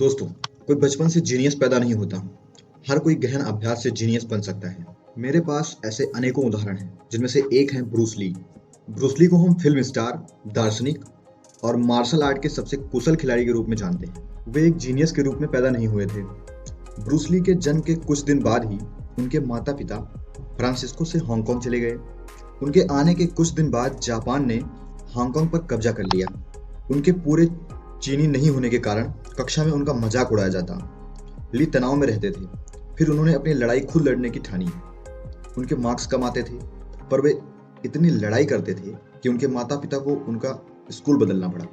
दोस्तों, कोई बचपन से जीनियस पैदा नहीं होता। हर कोई गहन अभ्यास से जीनियस बन सकता है। मेरे पास ऐसे अनेकों उदाहरण हैं, जिनमें से एक है ब्रूस ली। ब्रूस ली को हम फिल्म स्टार, दार्शनिक और मार्शल आर्ट के सबसे कुशल खिलाड़ी के रूप में जानते हैं। वे एक जीनियस के रूप में पैदा नहीं हुए थे। ब्रूस ली के जन्म के कुछ दिन बाद ही उनके माता-पिता फ्रांसिस्को से हांगकांग चले गए। उनके आने के कुछ दिन बाद जापान ने हांगकांग पर कब्जा कर लिया। उनके पूरे चीनी नहीं होने के कारण कक्षा में उनका मजाक उड़ाया जाता। ली तनाव में रहते थे। फिर उन्होंने अपनी लड़ाई खुद लड़ने की ठानी। उनके मार्क्स कम आते थे, पर वे इतनी लड़ाई करते थे कि उनके माता पिता को उनका स्कूल बदलना पड़ा।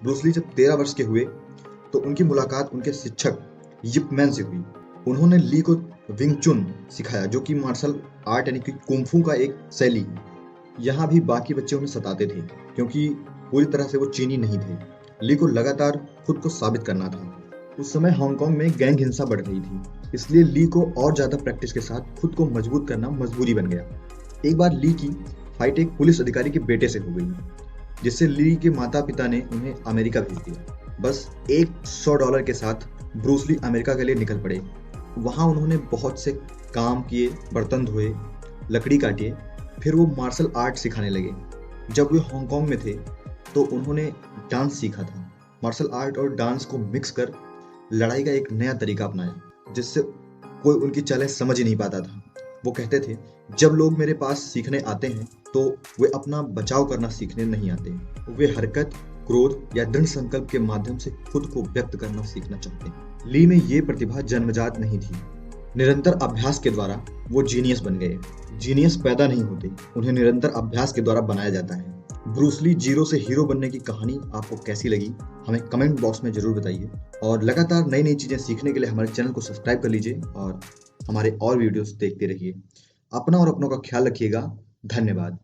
ब्रूस ली जब 13 वर्ष के हुए तो उनकी मुलाकात उनके शिक्षक यिप मैन से हुई। उन्होंने ली को विंग चुन सिखाया, जो कि मार्शल आर्ट यानी कि कुंफू का एक शैली है। यहाँ भी बाकी बच्चे उन्हें सताते थे, क्योंकि पूरी तरह से वो चीनी नहीं थे। ली को लगातार खुद को साबित करना था। उस समय हांगकांग में गैंग हिंसा बढ़ रही थी, इसलिए ली को और ज्यादा प्रैक्टिस के साथ खुद को मजबूत करना मजबूरी बन गया। एक बार ली की फाइट एक पुलिस अधिकारी के बेटे से हो गई, जिससे ली के माता पिता ने उन्हें अमेरिका भेज दिया। बस $100 के साथ ब्रूस ली अमेरिका के लिए निकल पड़े। वहां उन्होंने बहुत से काम किए, बर्तन धोए, लकड़ी काटे, फिर वो मार्शल आर्ट सिखाने लगे। जब वे हांगकांग में थे तो उन्होंने डांस सीखा था। मार्शल आर्ट और डांस को मिक्स कर लड़ाई का एक नया तरीका अपनाया, जिससे कोई उनकी चालें समझ ही नहीं पाता था। वो कहते थे, जब लोग मेरे पास सीखने आते हैं तो वे अपना बचाव करना सीखने नहीं आते। वे हरकत, क्रोध या दृढ़ संकल्प के माध्यम से खुद को व्यक्त करना सीखना चाहते हैं। ली में ये प्रतिभा जन्मजात नहीं थी। निरंतर अभ्यास के द्वारा वो जीनियस बन गए। जीनियस पैदा नहीं होते, उन्हें निरंतर अभ्यास के द्वारा बनाया जाता है। ब्रूस ली जीरो से हीरो बनने की कहानी आपको कैसी लगी, हमें कमेंट बॉक्स में जरूर बताइए। और लगातार नई नई चीजें सीखने के लिए हमारे चैनल को सब्सक्राइब कर लीजिए और हमारे और वीडियोस देखते रहिए। अपना और अपनों का ख्याल रखिएगा। धन्यवाद।